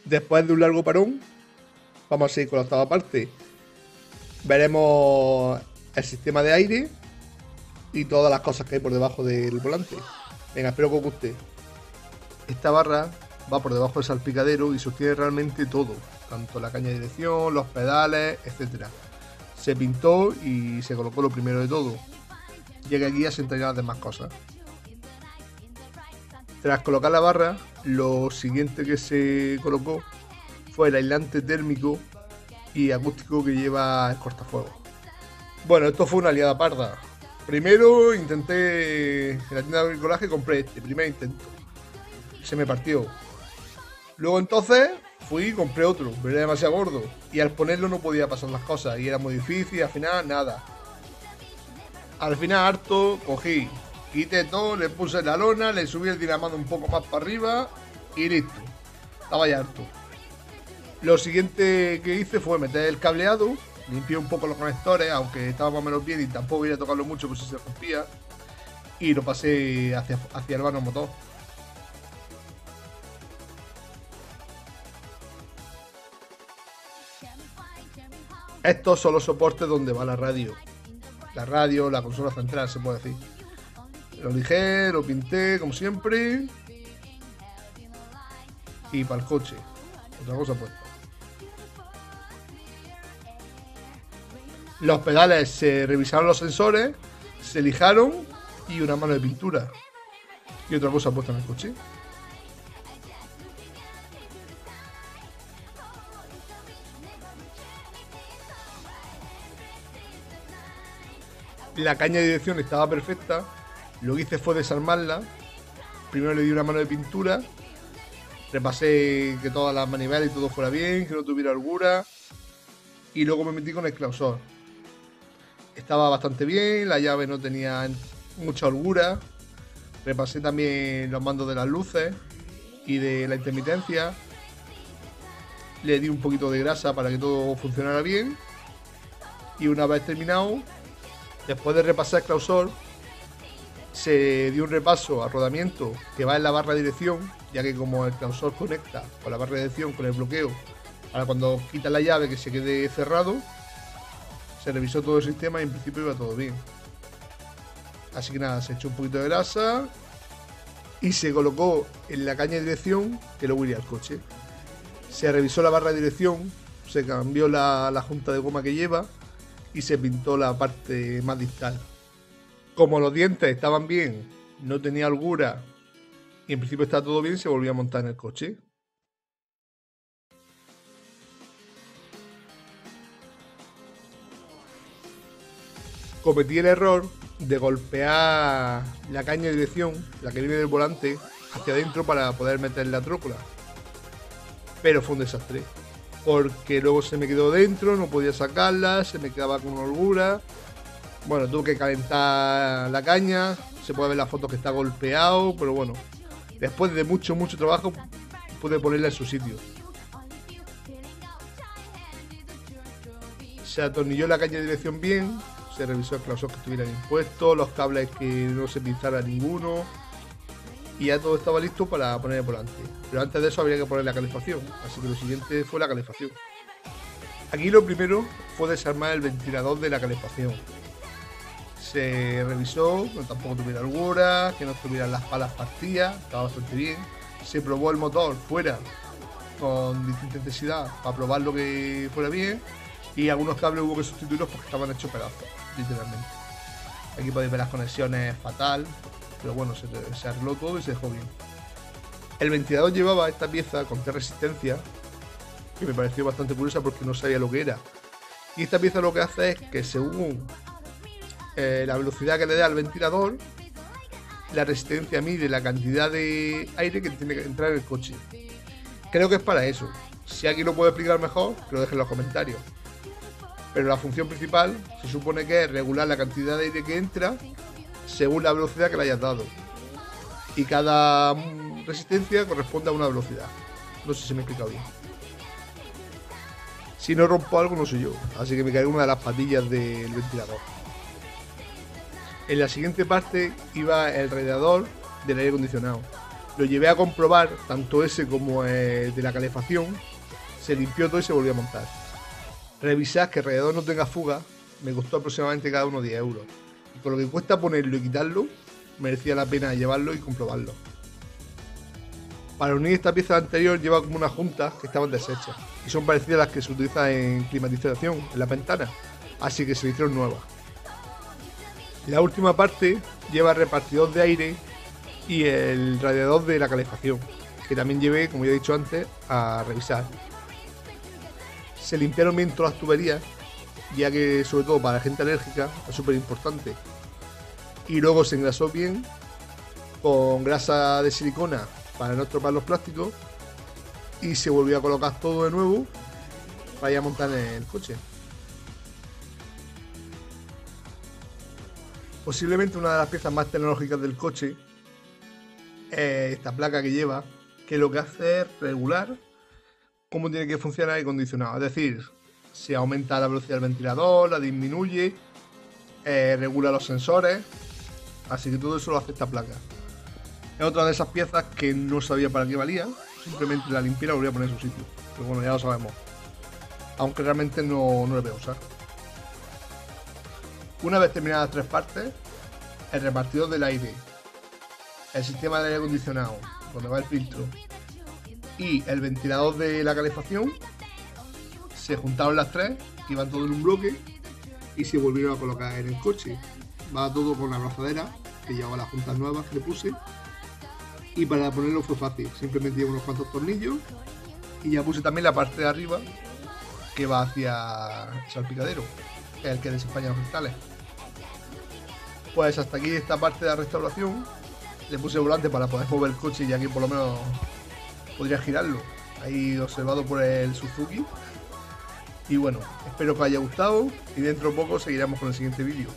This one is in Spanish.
Después de un largo parón, vamos a seguir con la octava parte. Veremos el sistema de aire y todas las cosas que hay por debajo del volante. Venga, espero que os guste. Esta barra va por debajo del salpicadero y sostiene realmente todo, tanto la caña de dirección, los pedales, etc. Se pintó y se colocó lo primero de todo, ya que aquí ya se entrarían las demás cosas. Tras colocar la barra, lo siguiente que se colocó fue el aislante térmico y acústico que lleva el cortafuegos. Bueno, esto fue una liada parda. Primero intenté en la tienda de bricolaje, compré este primer intento. Se me partió. Luego entonces fui y compré otro, pero era demasiado gordo. Y al ponerlo no podía pasar las cosas y era muy difícil, al final nada. Al final harto, cogí, quité todo, le puse la lona, le subí el dinamado un poco más para arriba y listo. Estaba ya harto. Lo siguiente que hice fue meter el cableado, limpié un poco los conectores, aunque estaba más o menos bien y tampoco iba a tocarlo mucho por si se rompía. Y lo pasé hacia el vano motor. Estos son los soportes donde va la radio. La radio, la consola central, se puede decir. Lo lijé, lo pinté, como siempre. Y para el coche. Otra cosa puesta. Los pedales se revisaron los sensores, se lijaron y una mano de pintura. Y otra cosa puesta en el coche. La caña de dirección estaba perfecta. Lo que hice fue desarmarla. Primero le di una mano de pintura. Repasé que todas las manivelas y todo fuera bien, que no tuviera holgura. Y luego me metí con el clausor. Estaba bastante bien, la llave no tenía mucha holgura. Repasé también los mandos de las luces y de la intermitencia. Le di un poquito de grasa para que todo funcionara bien. Y una vez terminado, después de repasar el clausor, se dio un repaso al rodamiento que va en la barra de dirección, ya que como el clausor conecta con la barra de dirección con el bloqueo, para cuando quitas la llave que se quede cerrado, se revisó todo el sistema y en principio iba todo bien. Así que nada, se echó un poquito de grasa y se colocó en la caña de dirección que luego iría al coche. Se revisó la barra de dirección, se cambió la junta de goma que lleva y se pintó la parte más distal. Como los dientes estaban bien, no tenía holgura y en principio estaba todo bien, se volvió a montar en el coche. Cometí el error de golpear la caña de dirección, la que viene del volante, hacia adentro para poder meter la trócola. Pero fue un desastre, porque luego se me quedó dentro, no podía sacarla, se me quedaba con holgura. Bueno, tuve que calentar la caña, se puede ver la foto que está golpeado, pero bueno, después de mucho trabajo pude ponerla en su sitio. Se atornilló la caña de dirección bien, se revisó el clausor que estuviera bien puesto, los cables que no se pinzara ninguno y ya todo estaba listo para poner el volante. Pero antes de eso habría que poner la calefacción, así que lo siguiente fue la calefacción. Aquí lo primero fue desarmar el ventilador de la calefacción. Se revisó, que tampoco tuviera holgura, que no tuvieran las palas partidas, estaba bastante bien. Se probó el motor fuera con distinta intensidad para probar lo que fuera bien. Y algunos cables hubo que sustituirlos porque estaban hechos pedazos, literalmente. Aquí podéis ver las conexiones fatal, pero bueno, se arregló todo y se dejó bien. El ventilador llevaba esta pieza con T-resistencia, que me pareció bastante curiosa porque no sabía lo que era. Y esta pieza lo que hace es que según la velocidad que le dé al ventilador, la resistencia mide la cantidad de aire que tiene que entrar en el coche. Creo que es para eso. Si alguien lo puede explicar mejor, que lo deje en los comentarios. Pero la función principal se supone que es regular la cantidad de aire que entra según la velocidad que le hayas dado. Y cada resistencia corresponde a una velocidad. No sé si me he explicado bien. Si no rompo algo, no soy yo. Así que me cae una de las patillas del ventilador. En la siguiente parte iba el radiador del aire acondicionado. Lo llevé a comprobar, tanto ese como el de la calefacción. Se limpió todo y se volvió a montar. Revisad que alrededor no tenga fuga. Me costó aproximadamente cada uno 10 euros. Y con lo que cuesta ponerlo y quitarlo, merecía la pena llevarlo y comprobarlo. Para unir esta pieza anterior lleva como unas juntas que estaban deshechas. Y son parecidas a las que se utilizan en climatización, en la ventana. Así que se hicieron nuevas. La última parte lleva el repartidor de aire y el radiador de la calefacción, que también llevé, como ya he dicho antes, a revisar. Se limpiaron bien todas las tuberías, ya que sobre todo para la gente alérgica es súper importante. Y luego se engrasó bien con grasa de silicona para no estropar los plásticos y se volvió a colocar todo de nuevo para ir a montar en el coche. Posiblemente una de las piezas más tecnológicas del coche es esta placa que lleva, que lo que hace es regular cómo tiene que funcionar el aire acondicionado. Es decir, si aumenta la velocidad del ventilador, la disminuye, regula los sensores. Así que todo eso lo hace esta placa. Es otra de esas piezas que no sabía para qué valía. Simplemente la limpié y la volví a poner en su sitio. Pero bueno, ya lo sabemos. Aunque realmente no la voy a usar. Una vez terminadas las tres partes, el repartidor del aire, el sistema de aire acondicionado, donde va el filtro, y el ventilador de la calefacción, se juntaron las tres, iban todos en un bloque y se volvieron a colocar en el coche. Va todo con la abrazadera, que llevaba las juntas nuevas que le puse, y para ponerlo fue fácil, simplemente llevo unos cuantos tornillos y ya puse también la parte de arriba que va hacia el salpicadero, que es el que desempaña los cristales. Pues hasta aquí esta parte de la restauración. Le puse volante para poder mover el coche y aquí por lo menos podría girarlo. Ahí observado por el Suzuki. Y bueno, espero que os haya gustado y dentro de poco seguiremos con el siguiente vídeo.